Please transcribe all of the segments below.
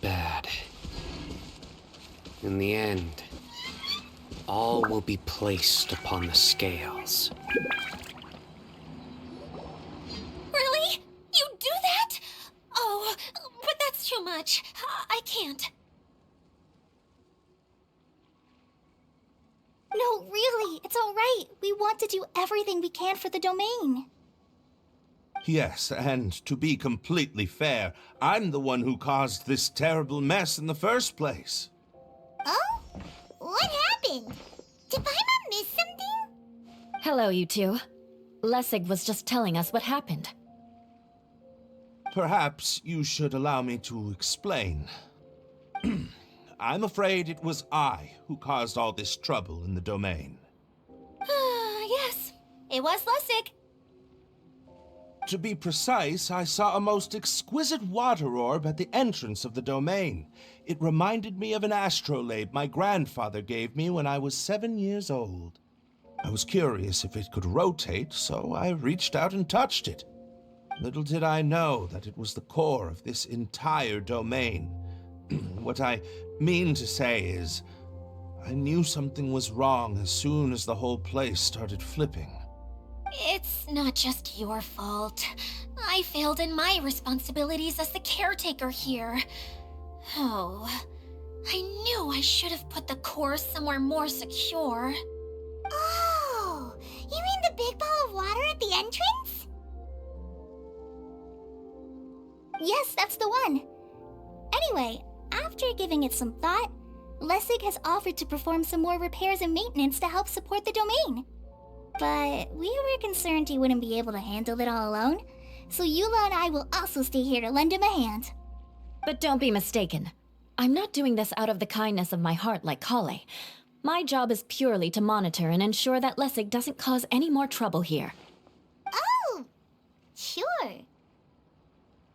bad. In the end, all will be placed upon the scales. Really? You do that? Oh, but that's too much. I can't. No, really, it's all right. We want to do everything we can for the domain. Yes, and to be completely fair, I'm the one who caused this terrible mess in the first place. Oh? What happened? Did Paimon miss something? Hello, you two. Lessig was just telling us what happened. Perhaps you should allow me to explain. I'm afraid it was I who caused all this trouble in the domain. Yes, it was Lessig. To be precise, I saw a most exquisite water orb at the entrance of the domain. It reminded me of an astrolabe my grandfather gave me when I was 7 years old. I was curious if it could rotate, so I reached out and touched it. Little did I know that it was the core of this entire domain. What I mean to say is, I knew something was wrong as soon as the whole place started flipping. It's not just your fault. I failed in my responsibilities as the caretaker here. Oh, I knew I should have put the core somewhere more secure. Oh, you mean the big ball of water at the entrance? Yes, that's the one. Anyway, after giving it some thought, Lessig has offered to perform some more repairs and maintenance to help support the domain. But we were concerned he wouldn't be able to handle it all alone, so Eula and I will also stay here to lend him a hand. But don't be mistaken. I'm not doing this out of the kindness of my heart like Kale. My job is purely to monitor and ensure that Lessig doesn't cause any more trouble here. Oh, sure.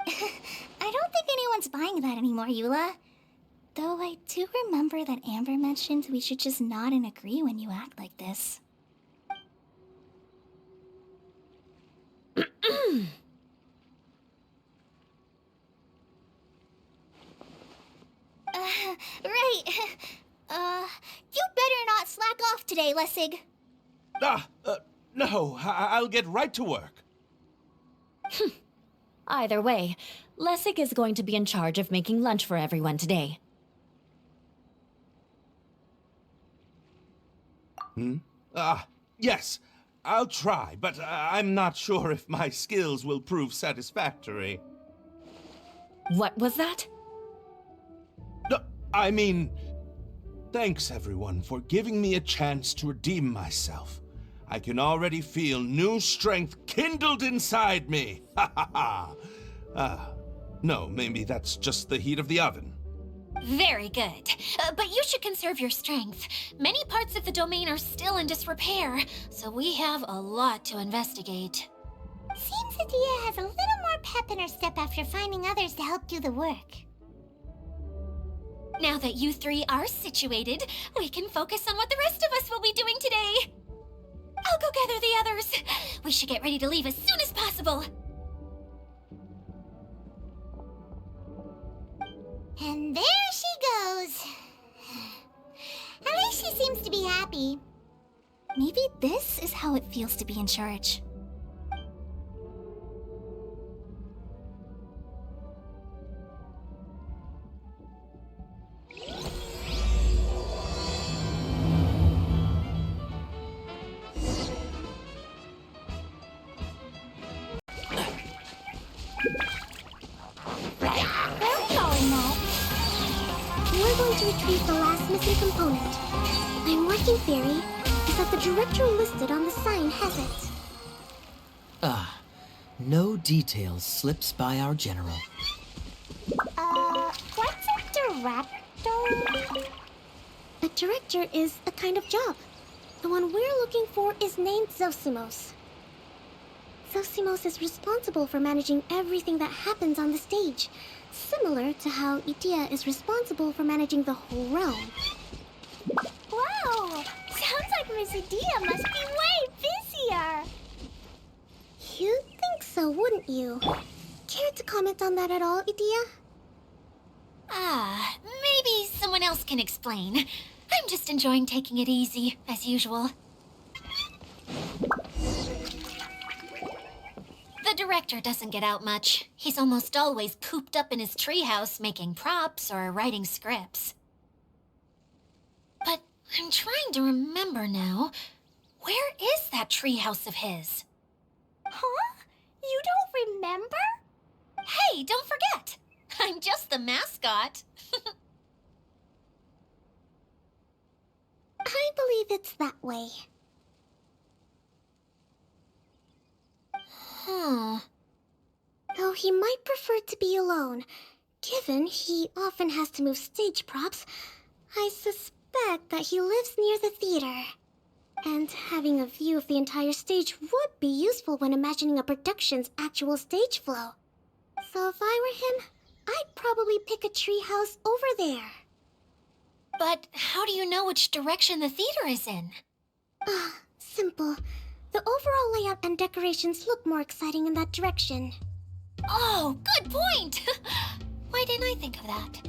I don't think anyone's buying that anymore, Eula. Though I do remember that Amber mentioned we should just nod and agree when you act like this. Right. You better not slack off today, Lessig. No, I'll get right to work. Either way, Lessig is going to be in charge of making lunch for everyone today. Yes, I'll try, but I'm not sure if my skills will prove satisfactory. What was that? No, I mean, thanks everyone for giving me a chance to redeem myself. I can already feel new strength kindled inside me. Ha ha ha. No, maybe that's just the heat of the oven. Very good. But you should conserve your strength. Many parts of the domain are still in disrepair, so we have a lot to investigate. Seems Adia has a little more pep in her step after finding others to help do the work. Now that you three are situated, we can focus on what the rest of us will be doing today. I'll go gather the others. We should get ready to leave as soon as possible. And there she goes. At least she seems to be happy. Maybe this is how it feels to be in charge. We're going to retrieve the last missing component. I'm working theory is that the director listed on the sign has it. No details slips by our general. What's a director? A director is a kind of job. The one we're looking for is named Zosimos. Zosimos is responsible for managing everything that happens on the stage, similar to how Idia is responsible for managing the whole realm. Wow! Sounds like Miss Idia must be way busier! You'd think so, wouldn't you? Care to comment on that at all, Idia? Maybe someone else can explain. I'm just enjoying taking it easy, as usual. The director doesn't get out much. He's almost always cooped up in his treehouse making props or writing scripts. But I'm trying to remember now. Where is that treehouse of his? Huh? You don't remember? Hey, don't forget! I'm just the mascot. I believe it's that way. Though he might prefer to be alone, given he often has to move stage props, I suspect that he lives near the theater. And having a view of the entire stage would be useful when imagining a production's actual stage flow. So if I were him, I'd probably pick a treehouse over there. But how do you know which direction the theater is in? Simple. The overall layout and decorations look more exciting in that direction. Oh, good point! Why didn't I think of that?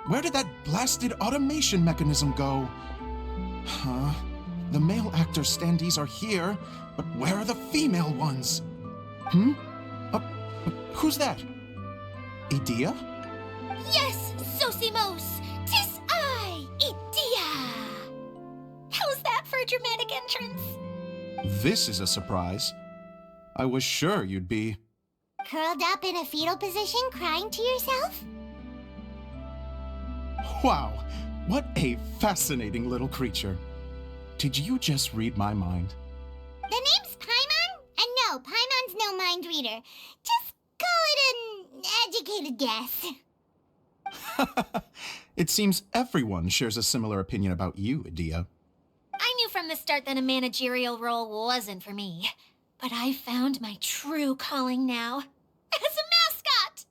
Where did that blasted automation mechanism go? Huh? The male actor standees are here, but where are the female ones? Who's that? Idea? Yes, Sosimos! 'Tis I, Idea! How's that for a dramatic entrance? This is a surprise. I was sure you'd be... Curled up in a fetal position, crying to yourself? Wow, what a fascinating little creature. Did you just read my mind? The name's Paimon? And no, Paimon's no mind reader. Just call it an educated guess. It seems everyone shares a similar opinion about you, Idea. I knew from the start that a managerial role wasn't for me. But I found my true calling now. As a mascot!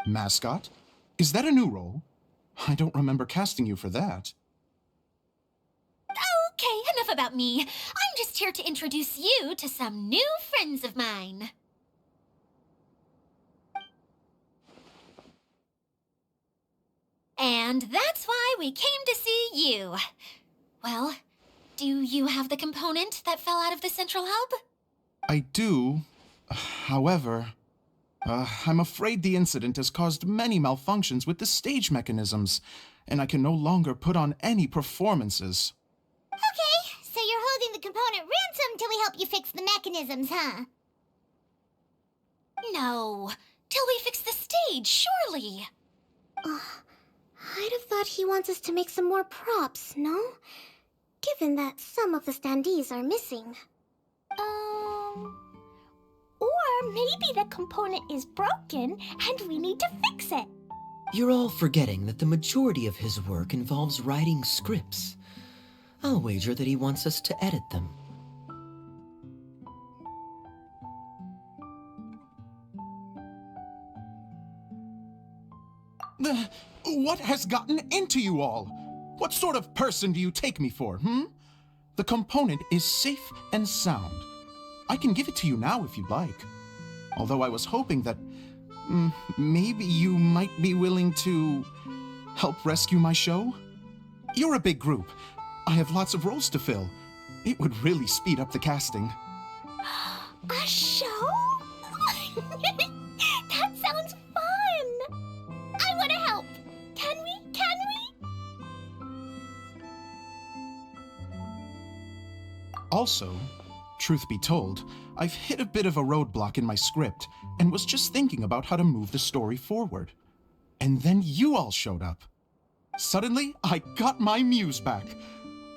Mascot? Is that a new role? I don't remember casting you for that. Okay, enough about me. I'm just here to introduce you to some new friends of mine. And that's why we came to see you. Well, do you have the component that fell out of the central hub? I do. However, I'm afraid the incident has caused many malfunctions with the stage mechanisms, and I can no longer put on any performances. Okay, so you're holding the component ransom till we help you fix the mechanisms, huh? No, till we fix the stage, surely. I'd have thought he wants us to make some more props, no? Given that some of the standees are missing. Or maybe the component is broken and we need to fix it. You're all forgetting that the majority of his work involves writing scripts. I'll wager that he wants us to edit them. What has gotten into you all? What sort of person do you take me for, The component is safe and sound. I can give it to you now if you'd like. Although I was hoping that maybe you might be willing to help rescue my show? You're a big group. I have lots of roles to fill. It would really speed up the casting. A show? That sounds fun! I want to help! Can we? Can we? Also, truth be told, I've hit a bit of a roadblock in my script and was just thinking about how to move the story forward. And then you all showed up. Suddenly, I got my muse back.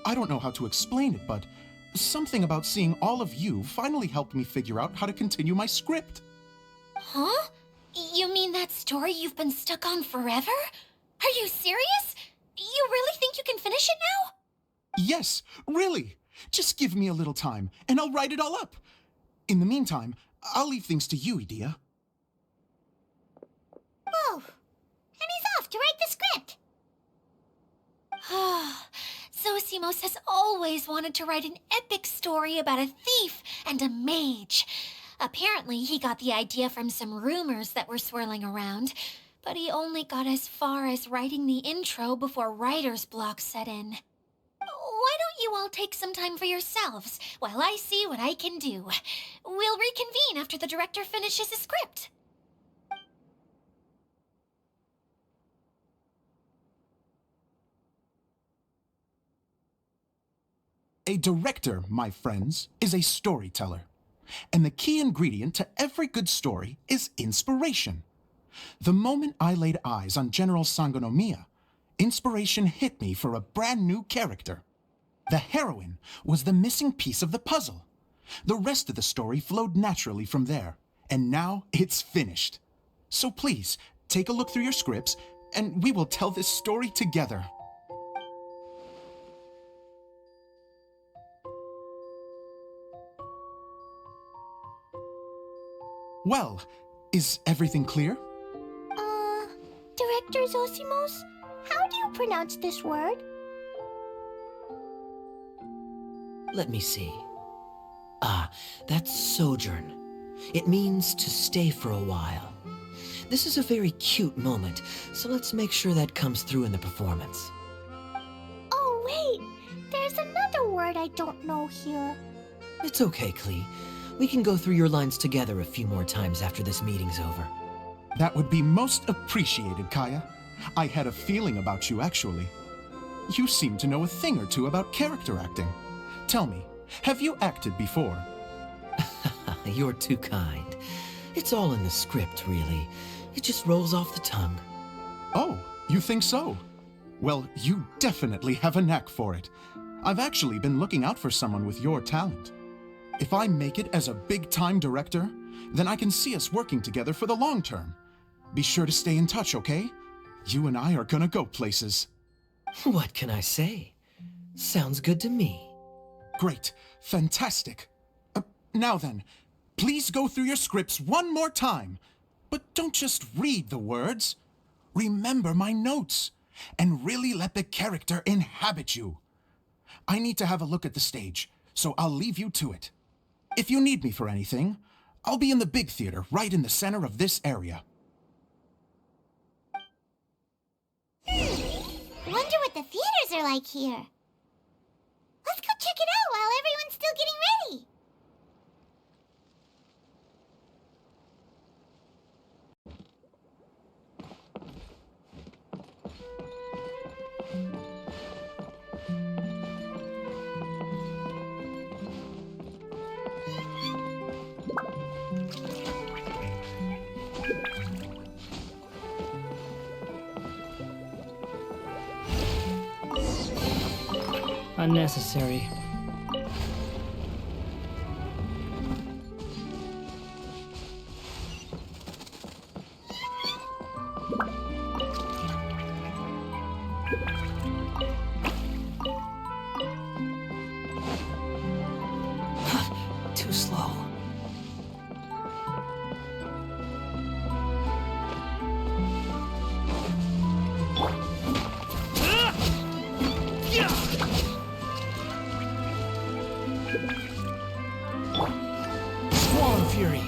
I don't know how to explain it, but something about seeing all of you finally helped me figure out how to continue my script. Huh? You mean that story you've been stuck on forever? Are you serious? You really think you can finish it now? Yes, really. Just give me a little time, and I'll write it all up. In the meantime, I'll leave things to you, Edea. Whoa! And he's off to write the script! Zosimos has always wanted to write an epic story about a thief and a mage. Apparently, he got the idea from some rumors that were swirling around, but he only got as far as writing the intro before writer's block set in. Why don't you all take some time for yourselves while I see what I can do? We'll reconvene after the director finishes his script. A director, my friends, is a storyteller. And the key ingredient to every good story is inspiration. The moment I laid eyes on General Sangonomiya, inspiration hit me for a brand new character. The heroine was the missing piece of the puzzle. The rest of the story flowed naturally from there, and now it's finished. So please, take a look through your scripts, and we will tell this story together. Well, is everything clear? Director Zosimos, how do you pronounce this word? Let me see. Ah, that's sojourn. It means to stay for a while. This is a very cute moment, so let's make sure that comes through in the performance. Oh, wait! There's another word I don't know here. It's okay, Klee. We can go through your lines together a few more times after this meeting's over. That would be most appreciated, Kaya. I had a feeling about you, actually. You seem to know a thing or two about character acting. Tell me, have you acted before? You're too kind. It's all in the script, really. It just rolls off the tongue. Oh, you think so? Well, you definitely have a knack for it. I've actually been looking out for someone with your talent. If I make it as a big-time director, then I can see us working together for the long term. Be sure to stay in touch, okay? You and I are gonna go places. What can I say? Sounds good to me. Great. Fantastic. Now then, please go through your scripts one more time. But don't just read the words. Remember my notes, and really let the character inhabit you. I need to have a look at the stage, so I'll leave you to it. If you need me for anything, I'll be in the big theater right in the center of this area. Wonder what the theaters are like here. Let's go check it out while everyone's still getting ready. Unnecessary. Too slow. fury.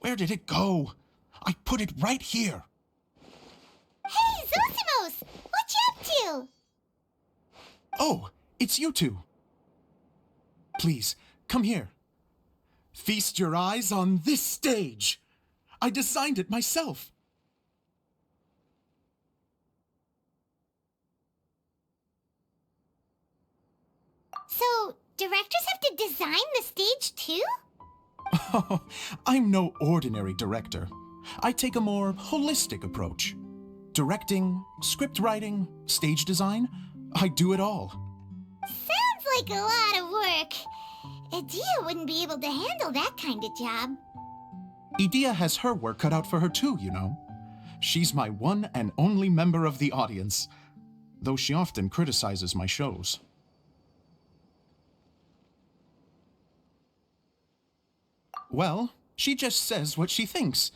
Where did it go? I put it right here. Hey, Zosimos! What you up to? Oh, it's you two. Please, come here. Feast your eyes on this stage. I designed it myself. So, directors have to design the stage too? Oh, I'm no ordinary director. I take a more holistic approach. Directing, script writing, stage design, I do it all. Sounds like a lot of work. Adia wouldn't be able to handle that kind of job. Edea has her work cut out for her too, you know. She's my one and only member of the audience, though she often criticizes my shows. Well, she just says what she thinks.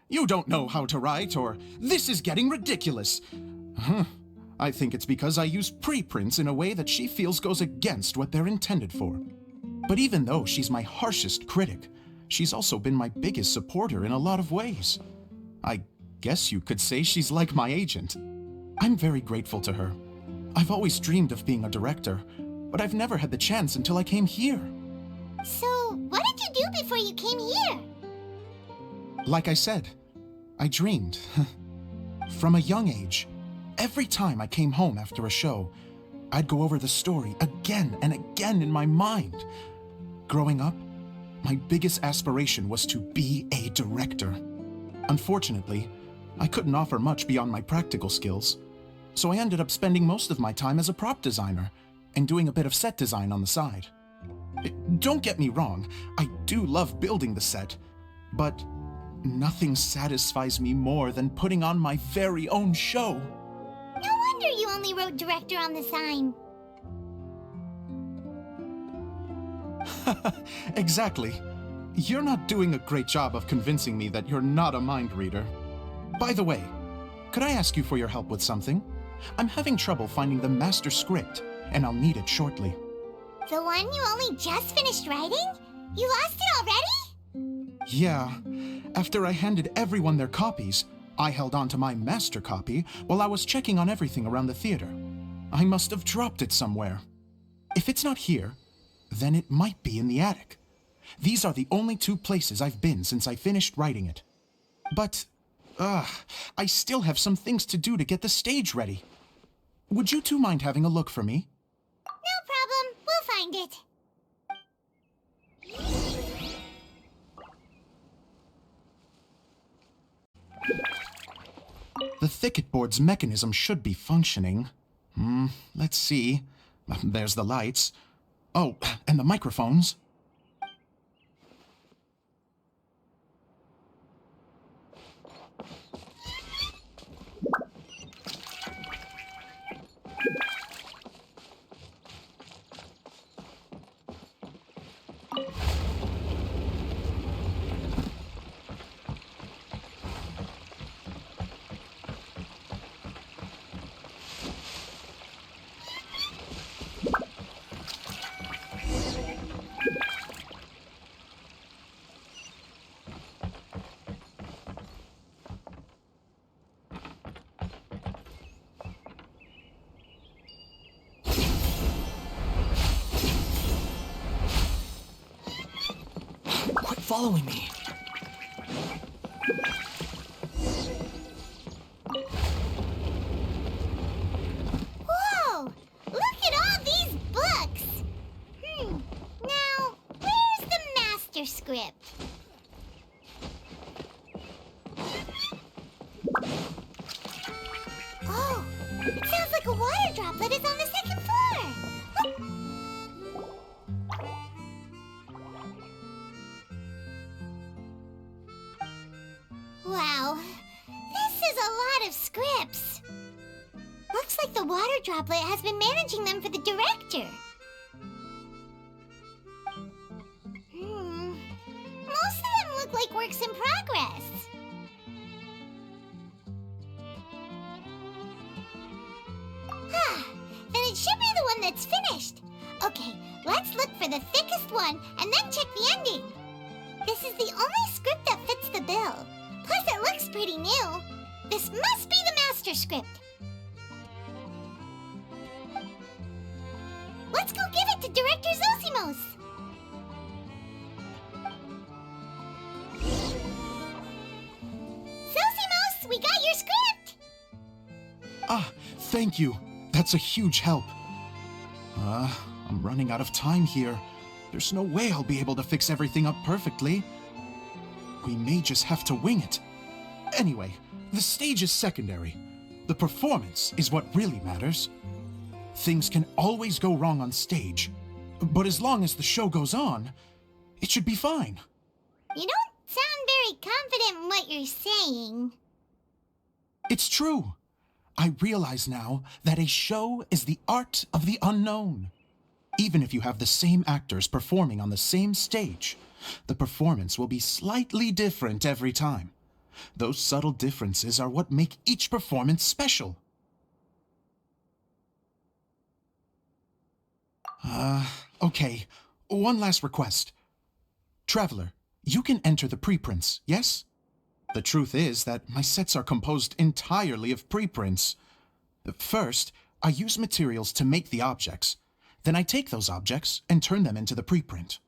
You don't know how to write, or this is getting ridiculous. I think it's because I use preprints in a way that she feels goes against what they're intended for. But even though she's my harshest critic, she's also been my biggest supporter in a lot of ways. I guess you could say she's like my agent. I'm very grateful to her. I've always dreamed of being a director, but I've never had the chance until I came here. So, what did you do before you came here? Like I said, I dreamed. From a young age, every time I came home after a show, I'd go over the story again and again in my mind. Growing up, my biggest aspiration was to be a director. Unfortunately, I couldn't offer much beyond my practical skills, so I ended up spending most of my time as a prop designer and doing a bit of set design on the side. Don't get me wrong, I do love building the set, but nothing satisfies me more than putting on my very own show. No wonder you only wrote director on the sign. Exactly. You're not doing a great job of convincing me that you're not a mind reader. By the way, could I ask you for your help with something? I'm having trouble finding the master script, and I'll need it shortly. The one you only just finished writing? You lost it already? Yeah. After I handed everyone their copies, I held on to my master copy while I was checking on everything around the theater. I must have dropped it somewhere. If it's not here, then it might be in the attic. These are the only two places I've been since I finished writing it. But, I still have some things to do to get the stage ready. Would you two mind having a look for me? No problem. We'll find it. The thicket board's mechanism should be functioning. Let's see. There's the lights. Oh, and the microphones. following me. Whoa! Look at all these books! Now, where's the master script? Oh, it sounds like a water droplet is on the second floor! Wow, this is a lot of scripts. Looks like the water droplet has been managing them for the director. Most of them look like works in progress. Then it should be the one that's finished. Okay, let's look for the thickest one and then check the ending. This is the only script that fits the bill. Plus, it looks pretty new. This must be the master script. Let's go give it to Director Zosimos. Zosimos, we got your script. Ah, thank you. That's a huge help. I'm running out of time here. There's no way I'll be able to fix everything up perfectly. We may just have to wing it. Anyway, the stage is secondary. The performance is what really matters. Things can always go wrong on stage, but as long as the show goes on, it should be fine. You don't sound very confident in what you're saying. It's true. I realize now that a show is the art of the unknown. Even if you have the same actors performing on the same stage, the performance will be slightly different every time. Those subtle differences are what make each performance special. Okay. One last request. Traveler, you can enter the preprints, yes? The truth is that my sets are composed entirely of preprints. First, I use materials to make the objects. Then I take those objects and turn them into the preprint.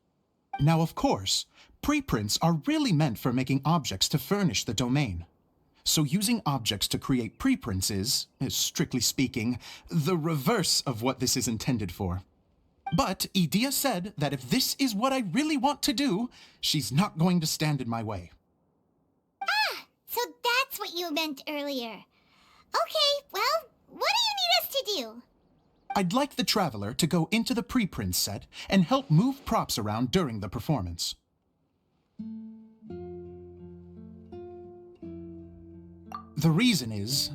Now, of course, preprints are really meant for making objects to furnish the domain. So using objects to create preprints is, strictly speaking, the reverse of what this is intended for. But Edea said that if this is what I really want to do, she's not going to stand in my way. Ah, so that's what you meant earlier. Okay, well, what do you need us to do? I'd like the Traveler to go into the preprint set and help move props around during the performance. The reason is,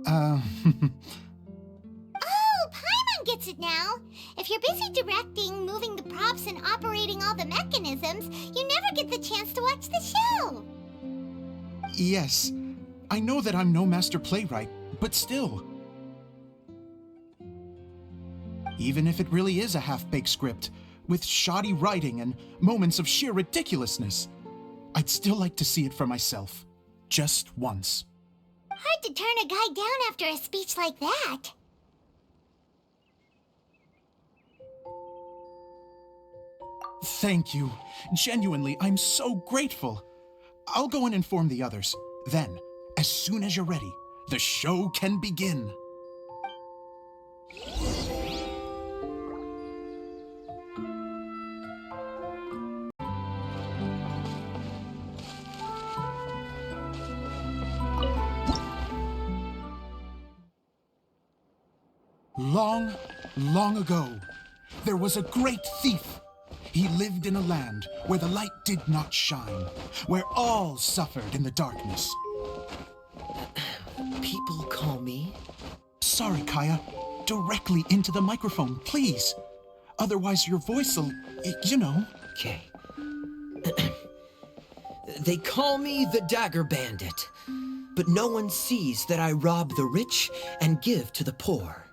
Oh, Paimon gets it now. If you're busy directing, moving the props, and operating all the mechanisms, you never get the chance to watch the show. Yes, I know that I'm no master playwright, but still. Even if it really is a half-baked script, with shoddy writing and moments of sheer ridiculousness, I'd still like to see it for myself, just once. Hard to turn a guy down after a speech like that. Thank you. Genuinely, I'm so grateful. I'll go and inform the others. Then, as soon as you're ready, the show can begin. Long, long ago, there was a great thief. He lived in a land where the light did not shine, where all suffered in the darkness. People call me? Sorry, Kaya. Directly into the microphone, please. Otherwise your voice'll, you know. Okay. They call me the Dagger Bandit, but no one sees that I rob the rich and give to the poor.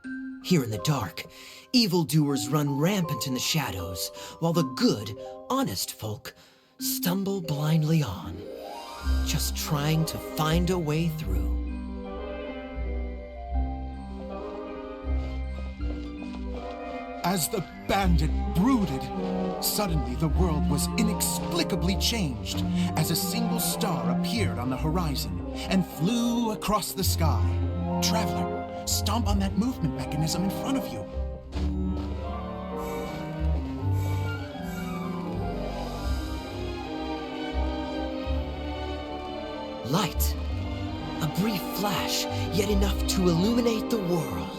Here in the dark, evildoers run rampant in the shadows, while the good, honest folk stumble blindly on, just trying to find a way through. As the bandit brooded, suddenly the world was inexplicably changed as a single star appeared on the horizon and flew across the sky. Traveler, stomp on that movement mechanism in front of you. Light. A brief flash, yet enough to illuminate the world.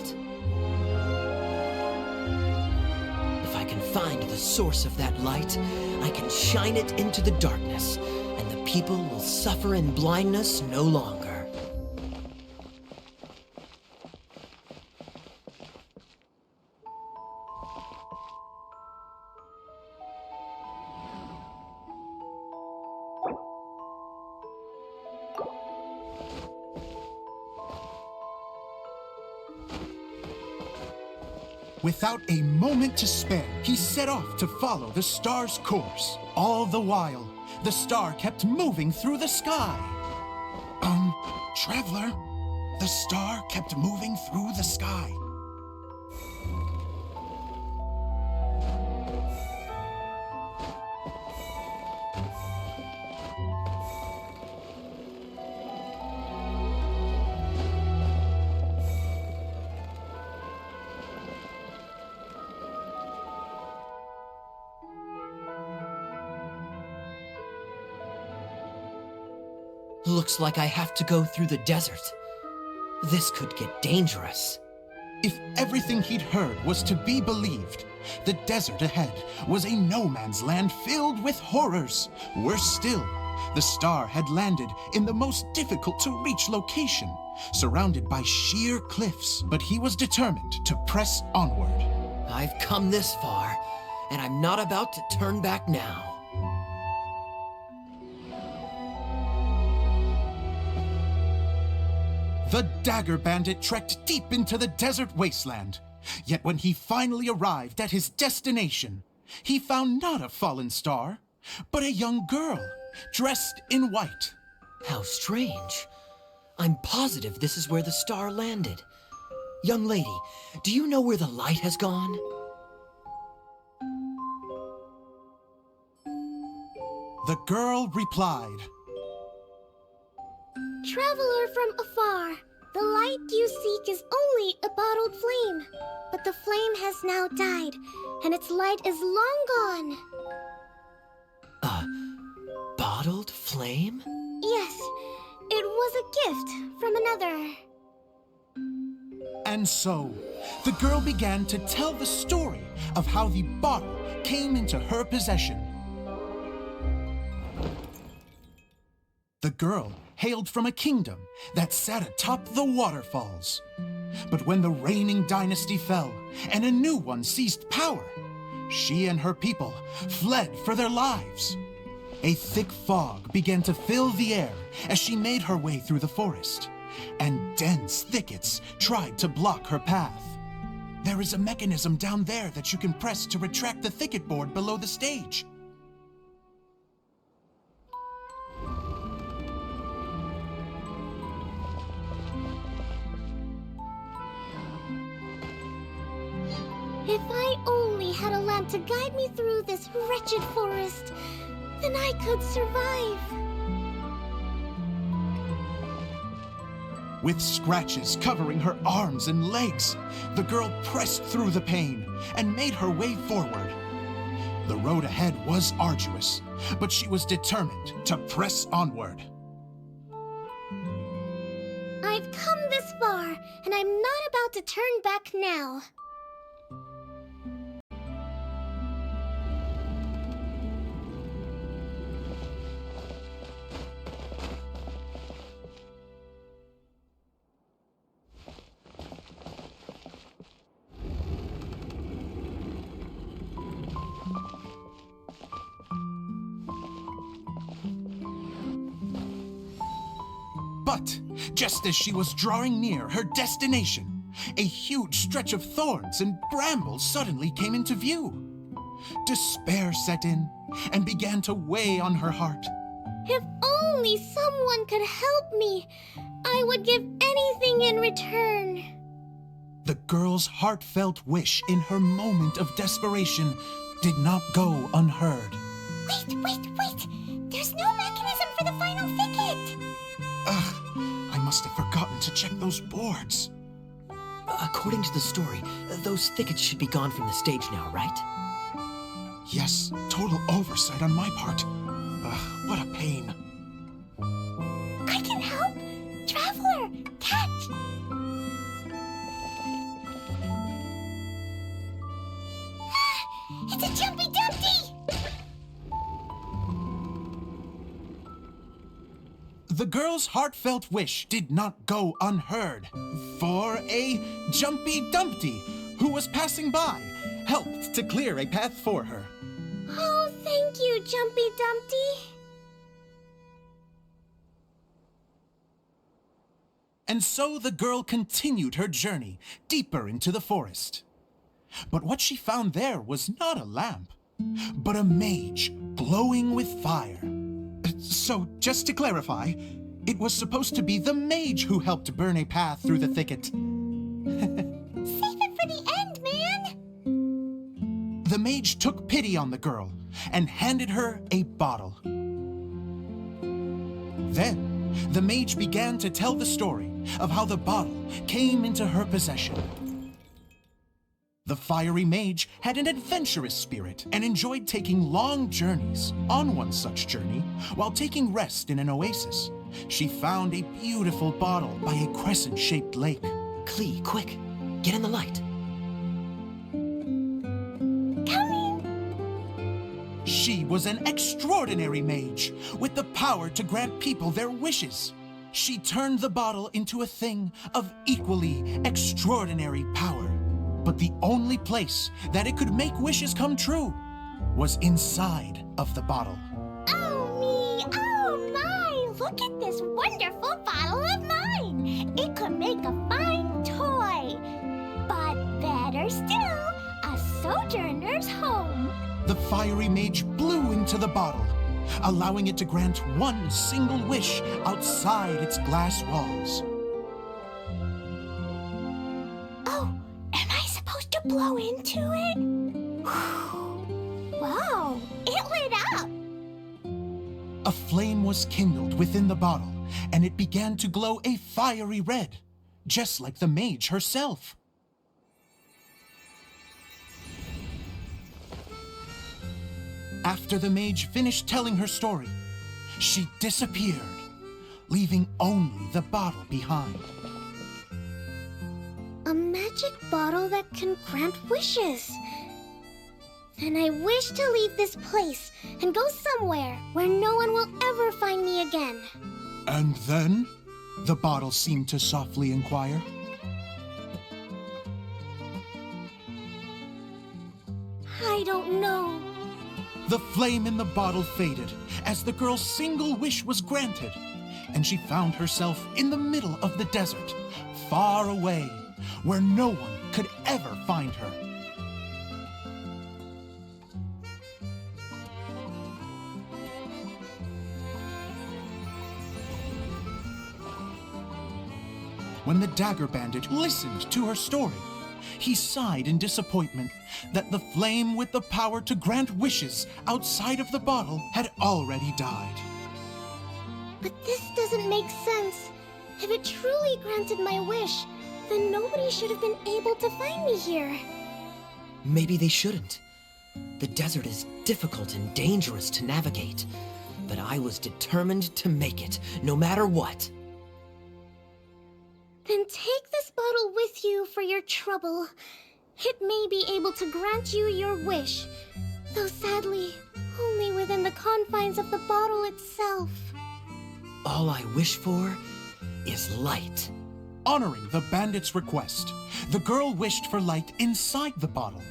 If I can find the source of that light, I can shine it into the darkness, and the people will suffer in blindness no longer. Without a moment to spare, he set off to follow the star's course. All the while, the star kept moving through the sky. Traveler, the star kept moving through the sky. Looks like I have to go through the desert. This could get dangerous. If everything he'd heard was to be believed, the desert ahead was a no-man's land filled with horrors. Worse still, the star had landed in the most difficult-to-reach location, surrounded by sheer cliffs. But he was determined to press onward. I've come this far, and I'm not about to turn back now. The Dagger Bandit trekked deep into the desert wasteland. Yet when he finally arrived at his destination, he found not a fallen star, but a young girl, dressed in white. How strange. I'm positive this is where the star landed. Young lady, do you know where the light has gone? The girl replied, Traveler from afar, the light you seek is only a bottled flame. But the flame has now died, and its light is long gone. Bottled flame? Yes, it was a gift from another. And so, the girl began to tell the story of how the bottle came into her possession. The girl hailed from a kingdom that sat atop the waterfalls. But when the reigning dynasty fell and a new one seized power, she and her people fled for their lives. A thick fog began to fill the air as she made her way through the forest, and dense thickets tried to block her path. There is a mechanism down there that you can press to retract the thicket board below the stage. If I only had a lamp to guide me through this wretched forest, then I could survive. With scratches covering her arms and legs, the girl pressed through the pain and made her way forward. The road ahead was arduous, but she was determined to press onward. I've come this far, and I'm not about to turn back now. But just as she was drawing near her destination, a huge stretch of thorns and brambles suddenly came into view. Despair set in and began to weigh on her heart. If only someone could help me, I would give anything in return. The girl's heartfelt wish in her moment of desperation did not go unheard. Wait! There's no mechanism for the final thicket! Ugh, I must have forgotten to check those boards. According to the story, those thickets should be gone from the stage now, right? Yes, total oversight on my part. Ugh, what a pain. I can help! Traveler, catch! It's a Jumpy Dumpty! The girl's heartfelt wish did not go unheard, for a Jumpy Dumpty who was passing by helped to clear a path for her. Oh, thank you, Jumpy Dumpty. And so the girl continued her journey deeper into the forest. But what she found there was not a lamp, but a mage glowing with fire. So, just to clarify, it was supposed to be the mage who helped burn a path through the thicket. Save it for the end, man! The mage took pity on the girl and handed her a bottle. Then, the mage began to tell the story of how the bottle came into her possession. The fiery mage had an adventurous spirit and enjoyed taking long journeys. On one such journey, while taking rest in an oasis, she found a beautiful bottle by a crescent-shaped lake. Klee, quick, get in the light. She was an extraordinary mage with the power to grant people their wishes. She turned the bottle into a thing of equally extraordinary power. But the only place that it could make wishes come true was inside of the bottle. Oh me, oh my! Look at this wonderful bottle of mine! It could make a fine toy! But better still, a sojourner's home! The fiery mage blew into the bottle, allowing it to grant one single wish outside its glass walls. Oh, am I supposed to blow into it? Wow, it lit up! A flame was kindled within the bottle, and it began to glow a fiery red, just like the mage herself. After the mage finished telling her story, she disappeared, leaving only the bottle behind. A magic bottle that can grant wishes. Then I wish to leave this place and go somewhere where no one will ever find me again. And then? The bottle seemed to softly inquire. I don't know. The flame in the bottle faded as the girl's single wish was granted, and she found herself in the middle of the desert, far away, where no one could ever find her. When the dagger bandit listened to her story, he sighed in disappointment that the flame with the power to grant wishes outside of the bottle had already died. But this doesn't make sense. If it truly granted my wish, then nobody should have been able to find me here. Maybe they shouldn't. The desert is difficult and dangerous to navigate, but I was determined to make it, no matter what. Then take this bottle with you for your trouble. It may be able to grant you your wish, though sadly, only within the confines of the bottle itself. All I wish for is light. Honoring the bandit's request, the girl wished for light inside the bottle,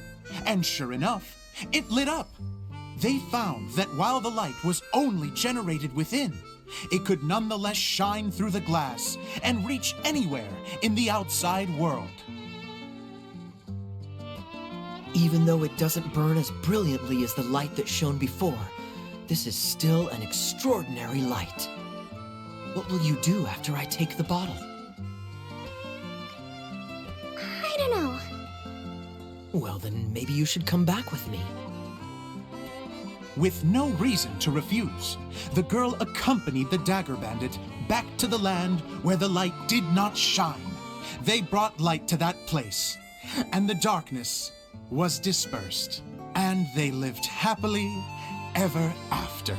and sure enough, it lit up. They found that while the light was only generated within, it could nonetheless shine through the glass and reach anywhere in the outside world. Even though it doesn't burn as brilliantly as the light that shone before, this is still an extraordinary light. What will you do after I take the bottle? I don't Well, then maybe you should come back with me. With no reason to refuse, the girl accompanied the dagger bandit back to the land where the light did not shine. They brought light to that place, and the darkness was dispersed, and they lived happily ever after.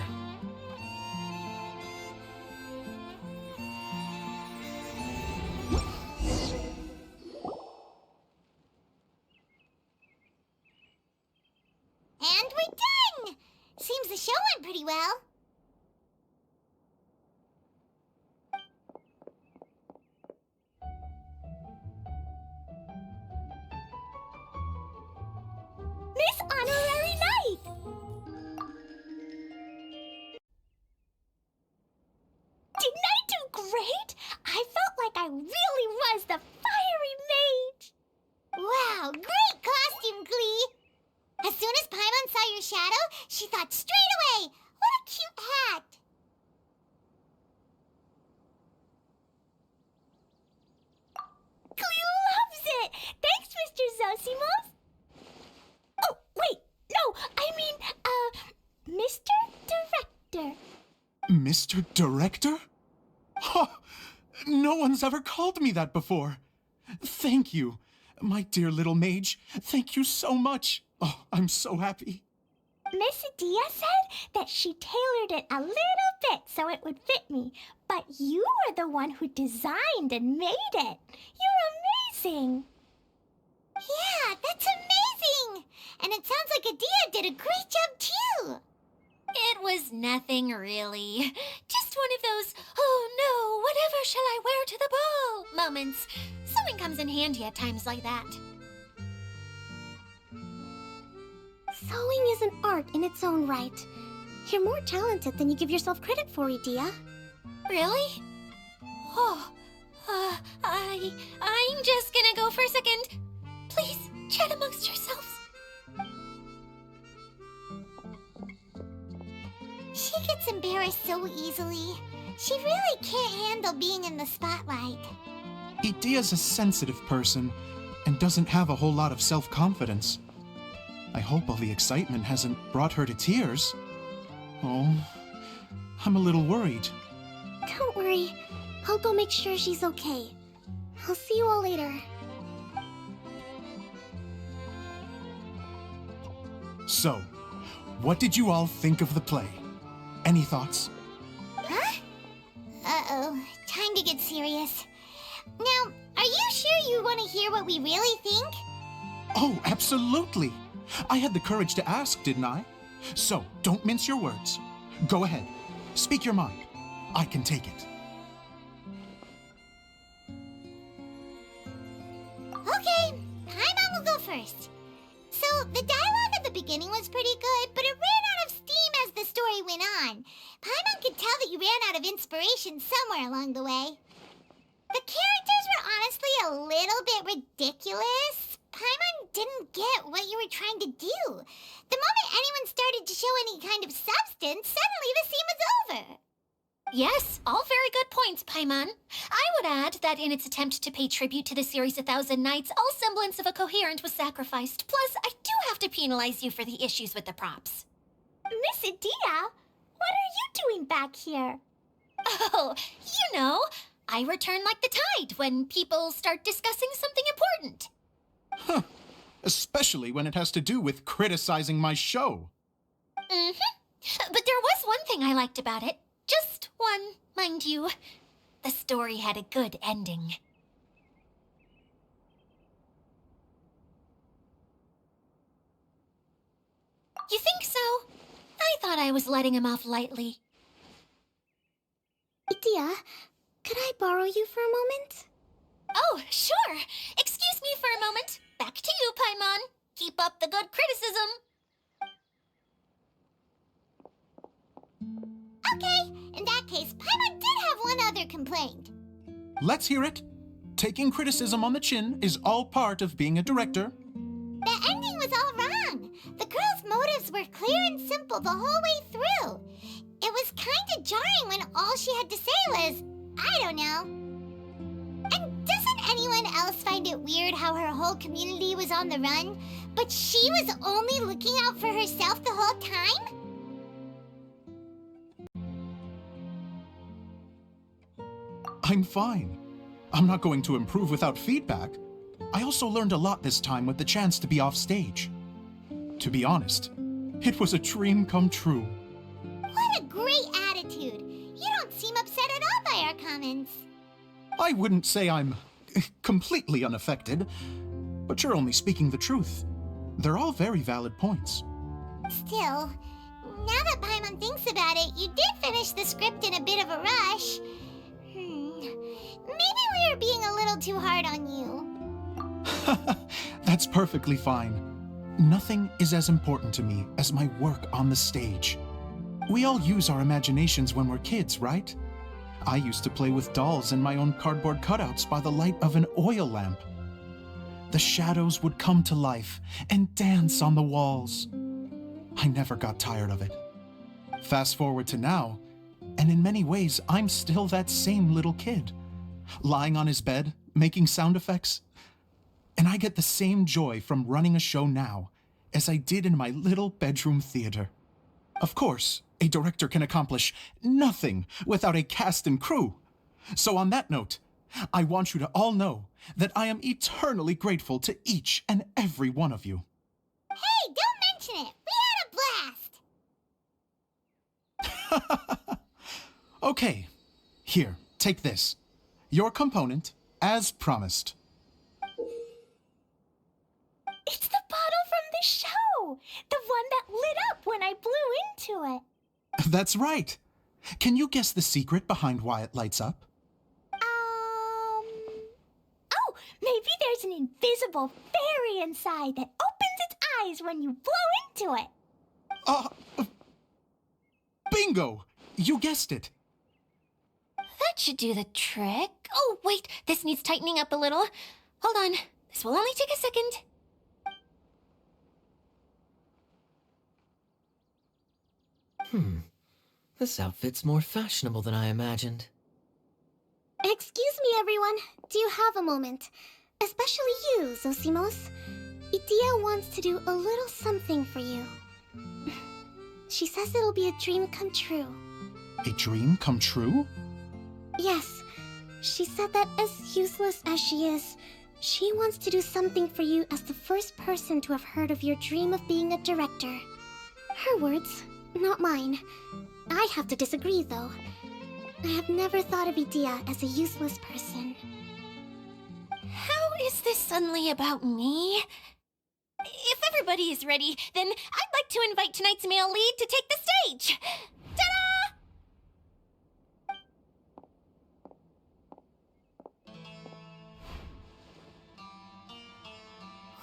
And we're done! Seems the show went pretty well. Miss Honorary Knight! Didn't I do great? I felt like I really was the fiery mage! Wow, great costume, Glee! As soon as Paimon saw your shadow, she thought straight away, what a cute hat! Cleo loves it! Thanks, Mr. Zosimos! Oh, wait, no, I mean, Mr. Director. Mr. Director? Huh, no one's ever called me that before. Thank you. My dear little mage, thank you so much. Oh, I'm so happy. Miss Adia said that she tailored it a little bit so it would fit me, but you were the one who designed and made it. You're amazing. Yeah, that's amazing. And it sounds like Adia did a great job too. It was nothing really. Just one of those, oh no, whatever shall I wear to the ball moments. Sewing comes in handy at times like that. Sewing is an art in its own right. You're more talented than you give yourself credit for, Adia. Really? Oh, I'm just gonna go for a second. Please, chat amongst yourselves. She gets embarrassed so easily. She really can't handle being in the spotlight. Idia's a sensitive person and doesn't have a whole lot of self-confidence. I hope all the excitement hasn't brought her to tears. Oh, I'm a little worried. Don't worry. I'll go make sure she's okay. I'll see you all later. So, what did you all think of the play? Any thoughts? Huh? Uh-oh. Time to get serious. Now, are you sure you want to hear what we really think? Oh, absolutely. I had the courage to ask, didn't I? So, don't mince your words. Go ahead. Speak your mind. I can take it. Okay, Paimon will go first. So, the dialogue at the beginning was pretty good, but it ran out of steam as the story went on. Paimon could tell that you ran out of inspiration somewhere along the way. The characters were honestly a little bit ridiculous. Paimon didn't get what you were trying to do. The moment anyone started to show any kind of substance, suddenly the scene was over. Yes, all very good points, Paimon. I would add that in its attempt to pay tribute to the series 1,000 Nights, all semblance of a coherent was sacrificed. Plus, I do have to penalize you for the issues with the props. Miss Adia, what are you doing back here? Oh, you know, I return like the tide when people start discussing something important. Huh. Especially when it has to do with criticizing my show. Mm-hmm. But there was one thing I liked about it. Just one, mind you. The story had a good ending. You think so? I thought I was letting him off lightly. Adia, could I borrow you for a moment? Oh, sure. Excuse me for a moment. Back to you, Paimon. Keep up the good criticism. Okay, in that case, Paimon did have one other complaint. Let's hear it. Taking criticism on the chin is all part of being a director. The ending was all wrong. The girl's motives were clear and simple the whole way through. It was kind of jarring when all she had to say was, I don't know. And doesn't anyone else find it weird how her whole community was on the run, But she was only looking out for herself the whole time? I'm fine. I'm not going to improve without feedback. I also learned a lot this time with the chance to be off stage. To be honest, it was a dream come true. What a great attitude. You don't seem upset at all by our comments. I wouldn't say I'm completely unaffected, but you're only speaking the truth. They're all very valid points. Still, now that Paimon thinks about it, you did finish the script in a bit of a rush. Maybe we were being a little too hard on you. That's perfectly fine. Nothing is as important to me as my work on the stage. We all use our imaginations when we're kids, right? I used to play with dolls and my own cardboard cutouts by the light of an oil lamp. The shadows would come to life and dance on the walls. I never got tired of it. Fast forward to now, and in many ways, I'm still that same little kid, lying on his bed, making sound effects. And I get the same joy from running a show now as I did in my little bedroom theater. Of course, a director can accomplish nothing without a cast and crew. So on that note, I want you to all know that I am eternally grateful to each and every one of you. Hey, don't mention it. We had a blast. Okay, here, take this. Your component, as promised. It's the bottle from the show. The one that lit up when I blew into it. That's right. Can you guess the secret behind why it lights up? Oh, maybe there's an invisible fairy inside that opens its eyes when you blow into it. Bingo! You guessed it. That should do the trick. Oh, wait, this needs tightening up a little. Hold on, this will only take a second. This outfit's more fashionable than I imagined. Excuse me, everyone. Do you have a moment? Especially you, Zosimos. Idia wants to do a little something for you. She says it'll be a dream come true. A dream come true? Yes. She said that as useless as she is, she wants to do something for you as the first person to have heard of your dream of being a director. Her words, not mine. I have to disagree, though. I have never thought of Idia as a useless person. How is this suddenly about me? If everybody is ready, then I'd like to invite tonight's male lead to take the stage. Ta-da!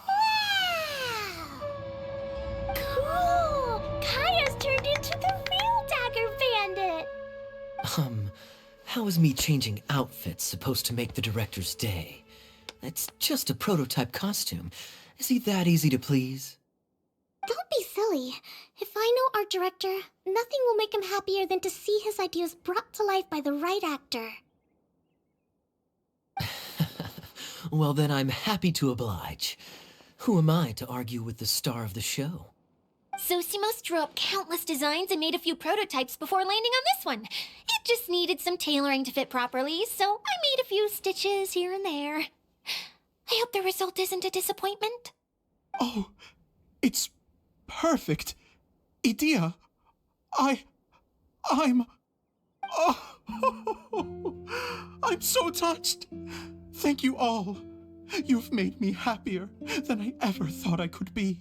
Wow! Cool! Kaya's turned into the real Dagger Bandit! How is me changing outfits supposed to make the director's day? It's just a prototype costume. Is he that easy to please? Don't be silly. If I know our director, nothing will make him happier than to see his ideas brought to life by the right actor. Well, then I'm happy to oblige. Who am I to argue with the star of the show? Zosimos drew up countless designs and made a few prototypes before landing on this one. It just needed some tailoring to fit properly, so I made a few stitches here and there. I hope the result isn't a disappointment. Oh, it's perfect. Idia, I'm... Oh, I'm so touched. Thank you all. You've made me happier than I ever thought I could be.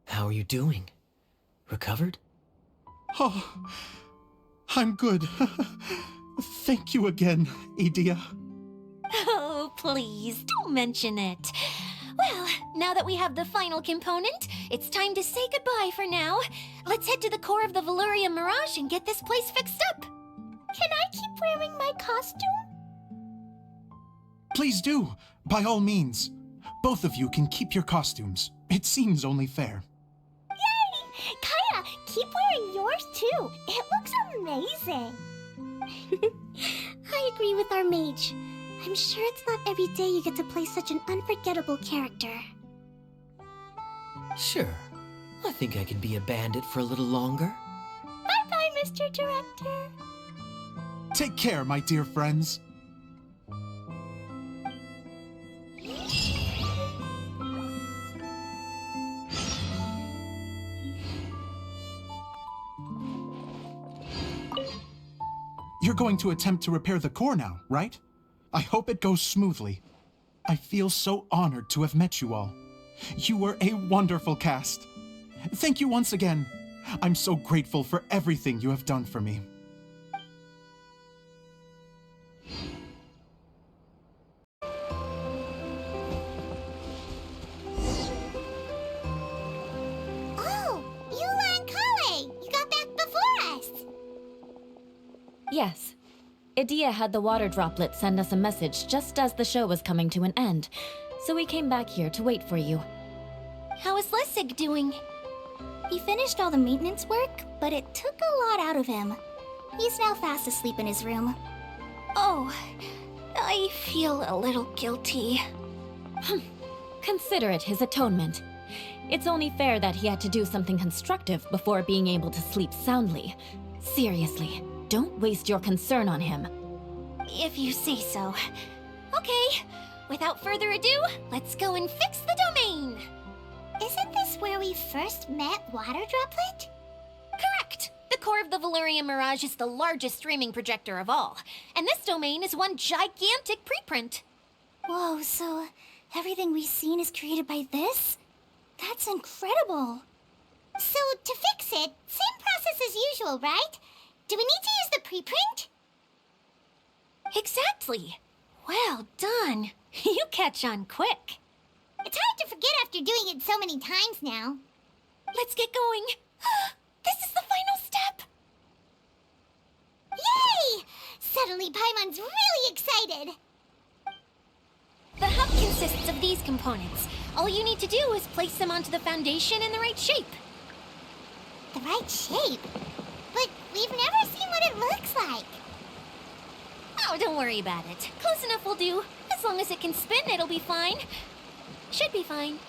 How are you doing? Recovered? Oh, I'm good. Thank you again, Idia. Oh, please, don't mention it. Well, now that we have the final component, it's time to say goodbye for now. Let's head to the core of the Veluria Mirage and get this place fixed up. Can I keep wearing my costume? Please do, by all means. Both of you can keep your costumes. It seems only fair. too. It looks amazing. I agree with our mage. I'm sure it's not every day you get to play such an unforgettable character. Sure. I think I could be a bandit for a little longer. Bye-bye, Mr. Director. Take care, my dear friends. You're going to attempt to repair the core now, right? I hope it goes smoothly. I feel so honored to have met you all. You were a wonderful cast. Thank you once again. I'm so grateful for everything you have done for me. Oh, Eula and Kale! You got back before us! Yes. Idea had the water droplet send us a message just as the show was coming to an end, so we came back here to wait for you. How is Lessig doing? He finished all the maintenance work, but it took a lot out of him. He's now fast asleep in his room. Oh, I feel a little guilty. Consider it his atonement. It's only fair that he had to do something constructive before being able to sleep soundly. Seriously, don't waste your concern on him. If you say so. Okay, without further ado, let's go and fix the domain! Isn't this where we first met Water Droplet? Correct! The core of the Valerian Mirage is the largest streaming projector of all, and this domain is one gigantic preprint. Whoa, so everything we've seen is created by this? That's incredible. So, to fix it, same process as usual, right? Do we need to use the preprint? Exactly! Well done! You catch on quick. It's hard to forget after doing it so many times now. Let's get going. This is the final step. Yay! Suddenly Paimon's really excited. The hub consists of these components. All you need to do is place them onto the foundation in the right shape. The right shape? But we've never seen what it looks like. Oh, don't worry about it. Close enough will do. As long as it can spin, it'll be fine. Should be fine.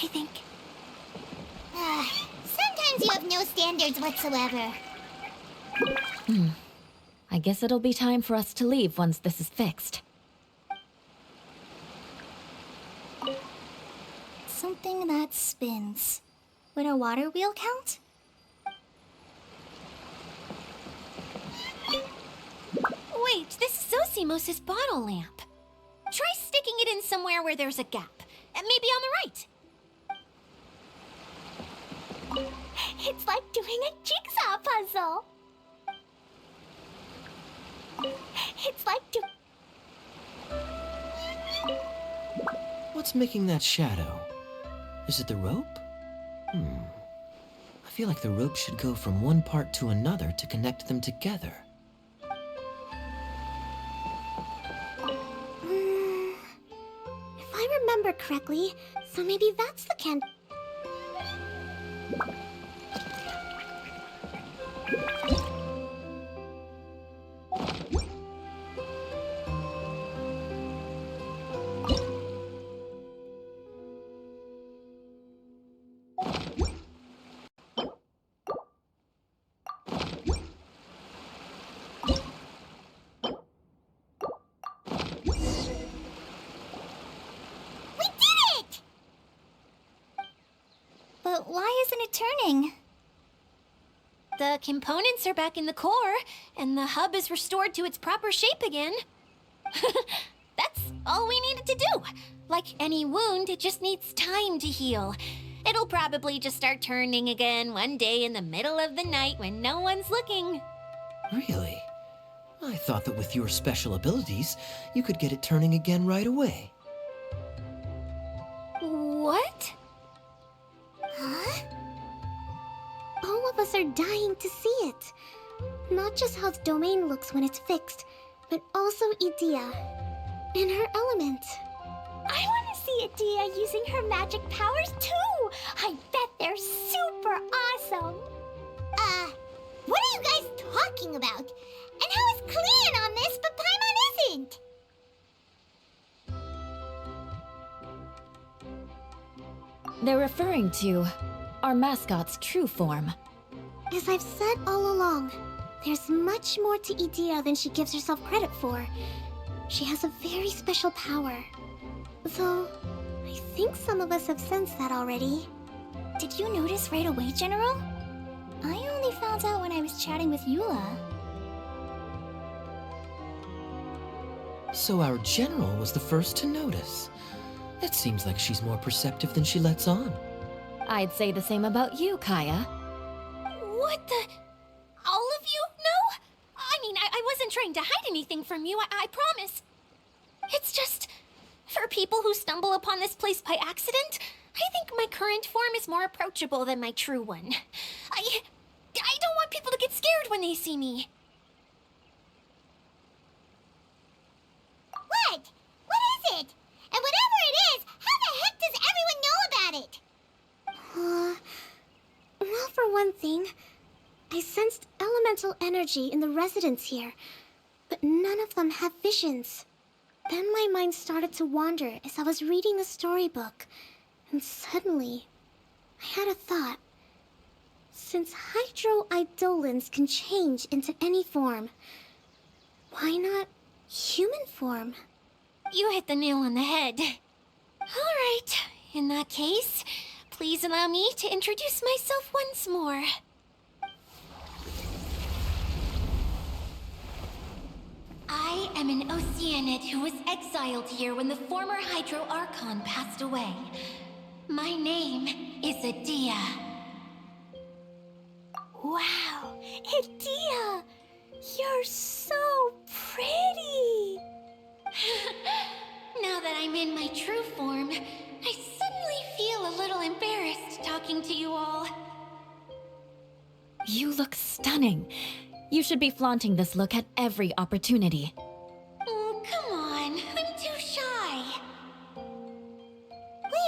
I think. Sometimes you have no standards whatsoever. I guess it'll be time for us to leave once this is fixed. Something that spins. Would a water wheel count? Wait, this is Zosimos' bottle lamp. Try sticking it in somewhere where there's a gap. Maybe on the right. It's like doing a jigsaw puzzle. It's like What's making that shadow? Is it the rope? I feel like the rope should go from one part to another to connect them together. If I remember correctly, so maybe that's the can. But why isn't it turning? The components are back in the core, and the hub is restored to its proper shape again. That's all we needed to do. Like any wound, it just needs time to heal. It'll probably just start turning again one day in the middle of the night when no one's looking. Really? I thought that with your special abilities, you could get it turning again right away. What? Huh? All of us are dying to see it. Not just how the domain looks when it's fixed, but also Idea. In her element. I want to see Idea using her magic powers too! I bet they're super awesome! They're referring to our mascot's true form. As I've said all along, there's much more to Idea than she gives herself credit for. She has a very special power. Though, I think some of us have sensed that already. Did you notice right away, General? I only found out when I was chatting with Eula. So our general was the first to notice. It seems like she's more perceptive than she lets on. I'd say the same about you, Kaya. What the? All of you? No? I mean, I wasn't trying to hide anything from you, I promise. It's just, for people who stumble upon this place by accident, I think my current form is more approachable than my true one. I don't want people to get scared when they see me. What? What is it? And whatever it is, how the heck does everyone know about it? Well, for one thing, I sensed elemental energy in the residents here, but none of them have visions. Then my mind started to wander as I was reading a storybook, and suddenly, I had a thought. Since hydroidolins can change into any form, why not human form? You hit the nail on the head. All right, in that case, please allow me to introduce myself once more. I am an Oceanid who was exiled here when the former Hydro Archon passed away. My name is Adia. Wow, Adia! You're so pretty! Now that I'm in my true form, I suddenly feel a little embarrassed talking to you all. You look stunning. You should be flaunting this look at every opportunity. Oh, come on. I'm too shy.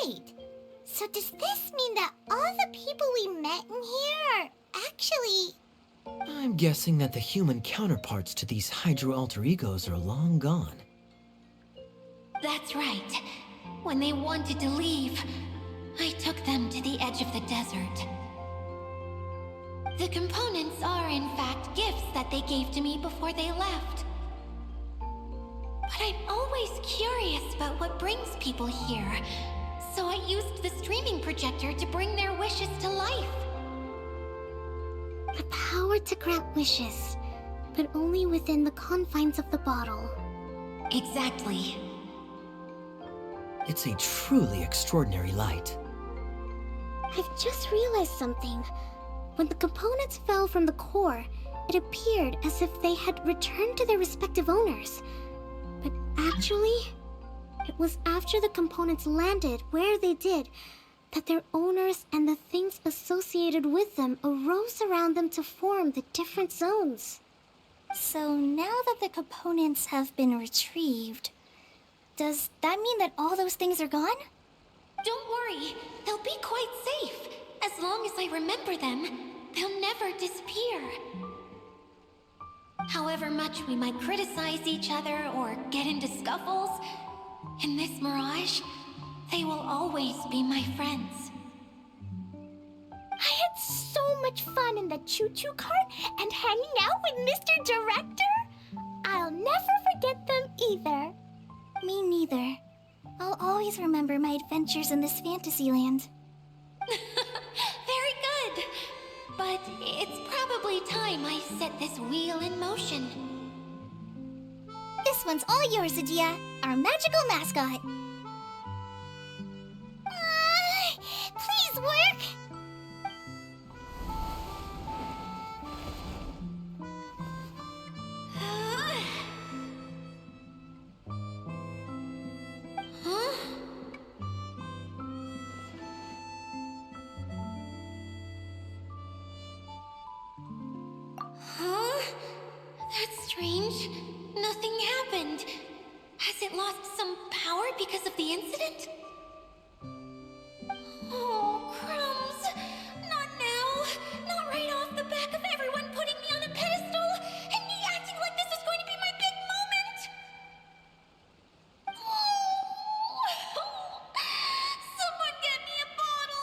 Wait. So does this mean that all the people we met in here are actually... I'm guessing that the human counterparts to these Hydro alter egos are long gone. That's right. When they wanted to leave, I took them to the edge of the desert. The components are, in fact, gifts that they gave to me before they left. But I'm always curious about what brings people here, so I used the streaming projector to bring their wishes to life. The power to grant wishes, but only within the confines of the bottle. Exactly. It's a truly extraordinary light. I've just realized something. When the components fell from the core, it appeared as if they had returned to their respective owners. But actually, it was after the components landed where they did that their owners and the things associated with them arose around them to form the different zones. So now that the components have been retrieved, does that mean that all those things are gone? Don't worry, they'll be quite safe. As long as I remember them, they'll never disappear. However much we might criticize each other or get into scuffles, in this mirage, they will always be my friends. I had so much fun in the choo-choo cart and hanging out with Mr. Director. I'll never forget them either. Me neither. I'll always remember my adventures in this fantasy land. Very good. But it's probably time I set this wheel in motion. This one's all yours, Adia, our magical mascot. Please work! Huh? Huh? That's strange. Nothing happened. Has it lost some power because of the incident? Oh, crumbs. Not now. Not right off the back of everyone putting me on a pedestal and me acting like this is going to be my big moment. Someone get me a bottle.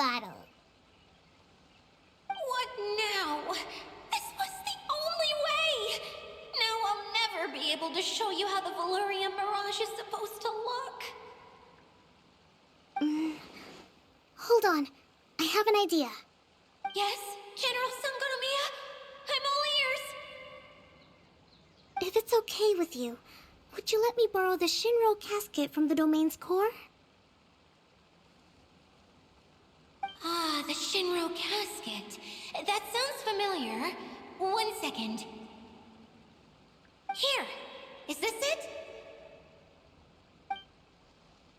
battle. What now? This was the only way! Now I'll never be able to show you how the Valurian Mirage is supposed to look. Hold on. I have an idea. Yes, General Sangonomiya? I'm all ears! If it's okay with you, would you let me borrow the Shinro casket from the domain's core? Ah, the Shinro casket. That sounds familiar. 1 second. Here! Is this it?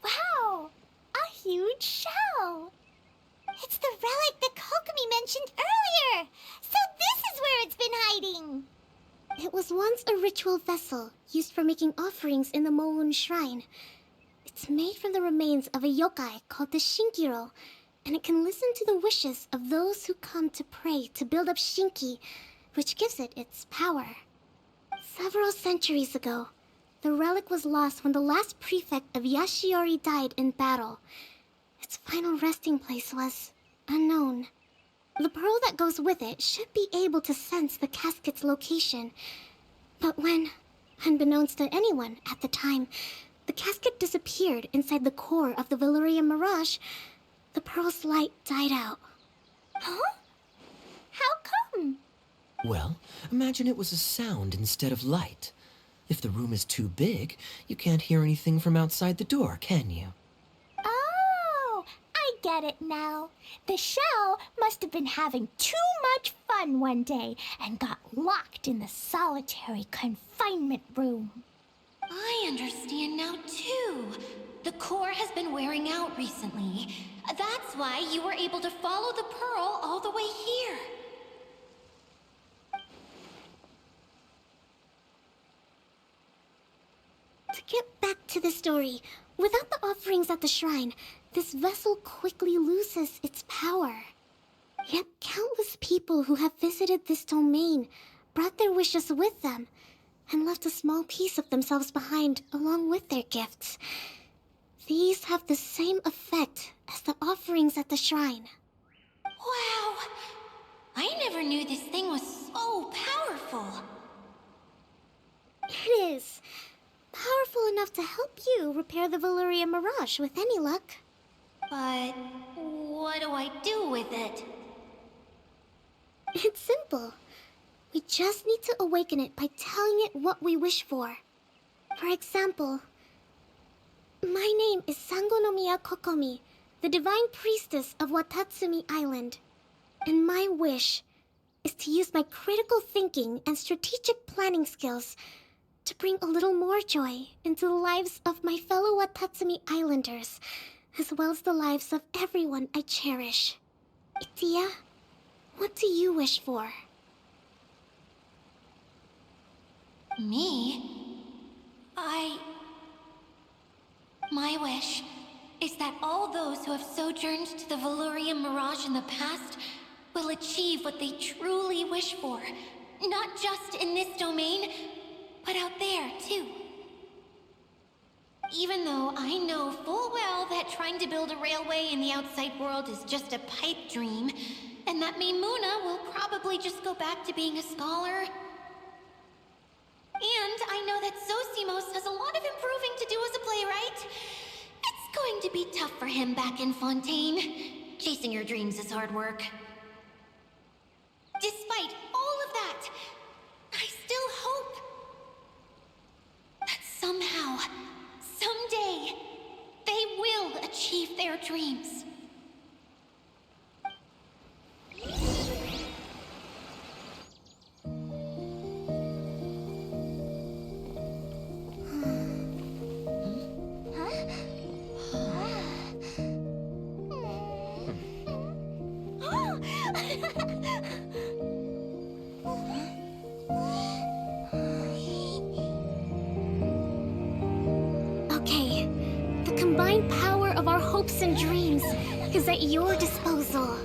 Wow! A huge shell! It's the relic that Kokomi mentioned earlier! So this is where it's been hiding! It was once a ritual vessel used for making offerings in the Moun Shrine. It's made from the remains of a yokai called the Shinkiro, and it can listen to the wishes of those who come to pray to build up Shinki, which gives it its power. Several centuries ago, the relic was lost when the last prefect of Yashiori died in battle. Its final resting place was unknown. The pearl that goes with it should be able to sense the casket's location. But when, unbeknownst to anyone at the time, the casket disappeared inside the core of the Valurian Mirage, the pearl's light died out. Huh? How come? Well, imagine it was a sound instead of light. If the room is too big, you can't hear anything from outside the door, can you? Oh, I get it now. The shell must have been having too much fun one day and got locked in the solitary confinement room. I understand now, too. The core has been wearing out recently. That's why you were able to follow the pearl all the way here. To get back to the story, without the offerings at the shrine, this vessel quickly loses its power. Yet countless people who have visited this domain brought their wishes with them and left a small piece of themselves behind along with their gifts. These have the same effect as the offerings at the shrine. Wow! I never knew this thing was so powerful. It is. Powerful enough to help you repair the Valurian Mirage with any luck. But what do I do with it? It's simple. We just need to awaken it by telling it what we wish for. For example, my name is Sangonomiya Kokomi, the divine priestess of Watatsumi Island. And my wish is to use my critical thinking and strategic planning skills to bring a little more joy into the lives of my fellow Watatsumi Islanders, as well as the lives of everyone I cherish. Itia, what do you wish for? Me? My wish is that all those who have sojourned to the Valurian Mirage in the past will achieve what they truly wish for. Not just in this domain, but out there, too. Even though I know full well that trying to build a railway in the outside world is just a pipe dream, and that Maimuna will probably just go back to being a scholar. And I know that Zosimos has a lot of improving to do as a playwright. It's going to be tough for him back in Fontaine. Chasing your dreams is hard work. Despite all of that, I still hope that somehow, someday, they will achieve their dreams. Okay, the combined power of our hopes and dreams is at your disposal.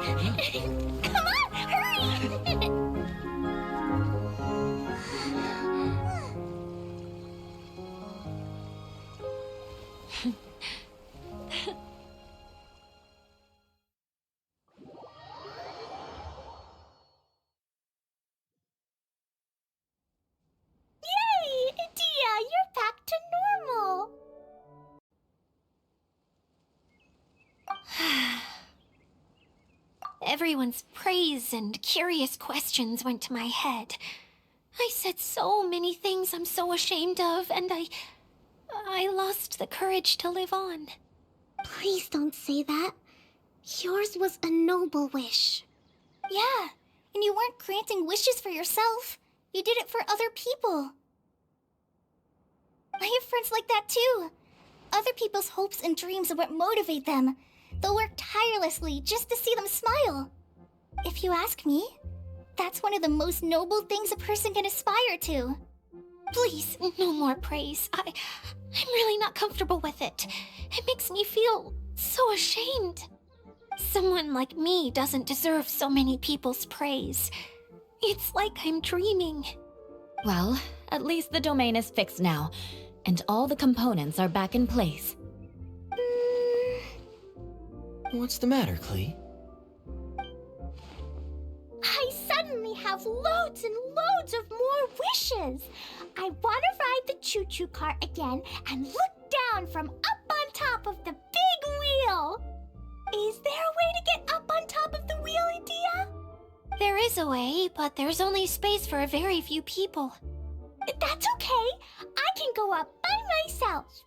Come on, hurry! Yay! Dia, you're back to normal! Everyone's praise and curious questions went to my head. I said so many things I'm so ashamed of, and I lost the courage to live on. Please don't say that. Yours was a noble wish. Yeah, and you weren't granting wishes for yourself. You did it for other people. I have friends like that too. Other people's hopes and dreams are what motivate them. They'll work tirelessly just to see them smile. If you ask me, that's one of the most noble things a person can aspire to. Please, no more praise. I'm really not comfortable with it. It makes me feel so ashamed. Someone like me doesn't deserve so many people's praise. It's like I'm dreaming. Well, at least the domain is fixed now, and all the components are back in place. What's the matter, Klee? I suddenly have loads and loads of more wishes. I want to ride the choo-choo cart again and look down from up on top of the big wheel. Is there a way to get up on top of the wheel, Idia? There is a way, but there's only space for a very few people. That's okay. I can go up by myself.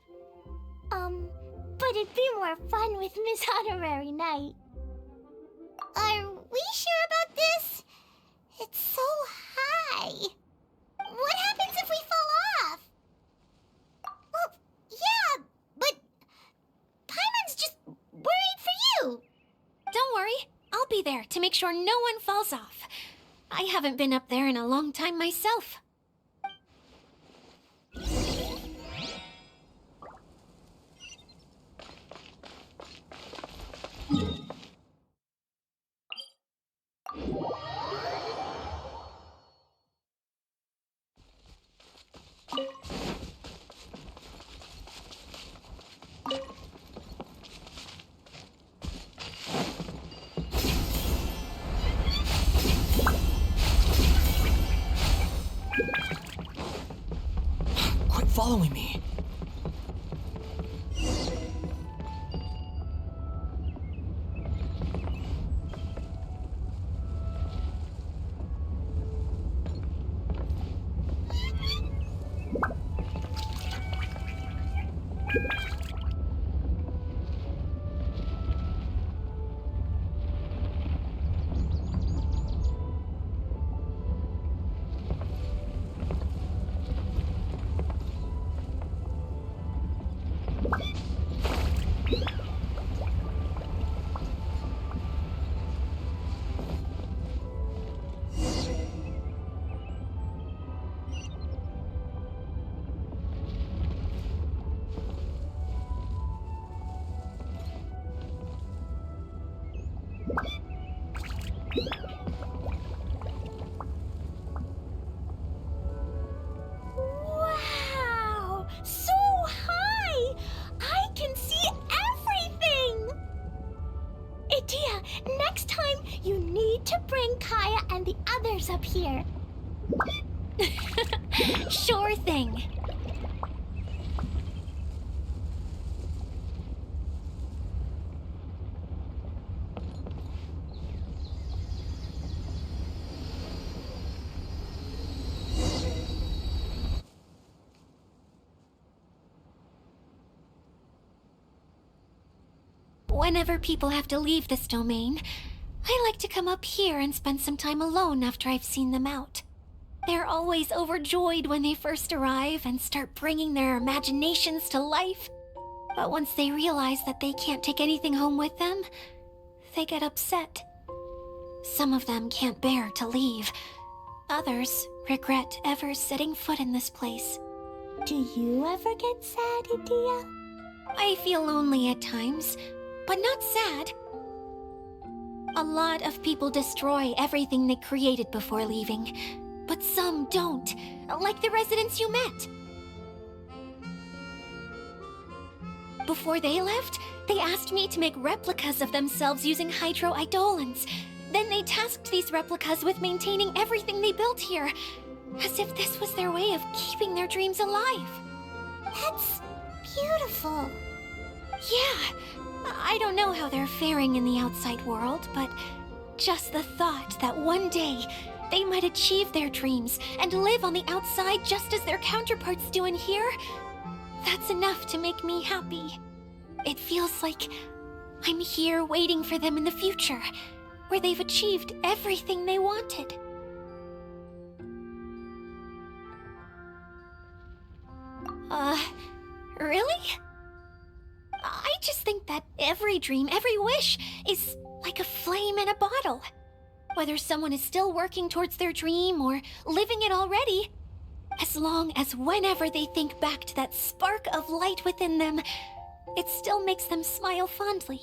But it'd be more fun with Miss Honorary Knight. Are we sure about this? It's so high. What happens if we fall off? Well, yeah, but Paimon's just worried for you. Don't worry, I'll be there to make sure no one falls off. I haven't been up there in a long time myself. Quit following me. Wow! So high! I can see everything! Idia, next time you need to bring Kaya and the others up here. Sure thing. Whenever people have to leave this domain, I like to come up here and spend some time alone after I've seen them out. They're always overjoyed when they first arrive and start bringing their imaginations to life. But once they realize that they can't take anything home with them, they get upset. Some of them can't bear to leave. Others regret ever setting foot in this place. Do you ever get sad, Idia? I feel lonely at times, but not sad. A lot of people destroy everything they created before leaving, but some don't, like the residents you met. Before they left, they asked me to make replicas of themselves using hydroidolins. Then they tasked these replicas with maintaining everything they built here, as if this was their way of keeping their dreams alive. That's beautiful. Yeah, I don't know how they're faring in the outside world, but just the thought that one day they might achieve their dreams and live on the outside just as their counterparts do in here, that's enough to make me happy. It feels like I'm here waiting for them in the future, where they've achieved everything they wanted. Really? I just think that every dream, every wish, is like a flame in a bottle. Whether someone is still working towards their dream or living it already, as long as whenever they think back to that spark of light within them, it still makes them smile fondly.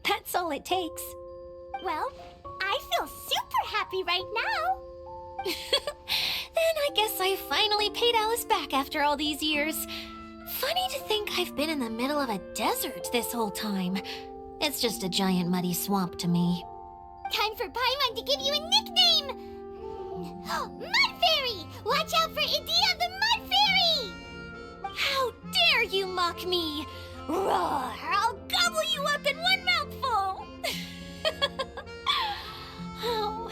That's all it takes. Well, I feel super happy right now. Then I guess I finally paid Alice back after all these years. Funny to think I've been in the middle of a desert this whole time. It's just a giant muddy swamp to me. Time for Paimon to give you a nickname! Mud Fairy! Watch out for Idea the Mud Fairy! How dare you mock me! Roar! I'll gobble you up in one mouthful! Oh,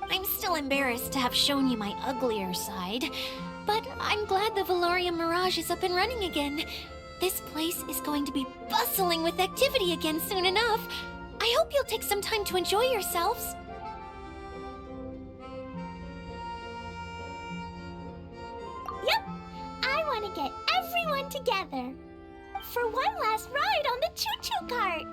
I'm still embarrassed to have shown you my uglier side, but I'm glad the Veloria Mirage is up and running again. This place is going to be bustling with activity again soon enough. I hope you'll take some time to enjoy yourselves. Yep, I want to get everyone together for one last ride on the choo-choo cart.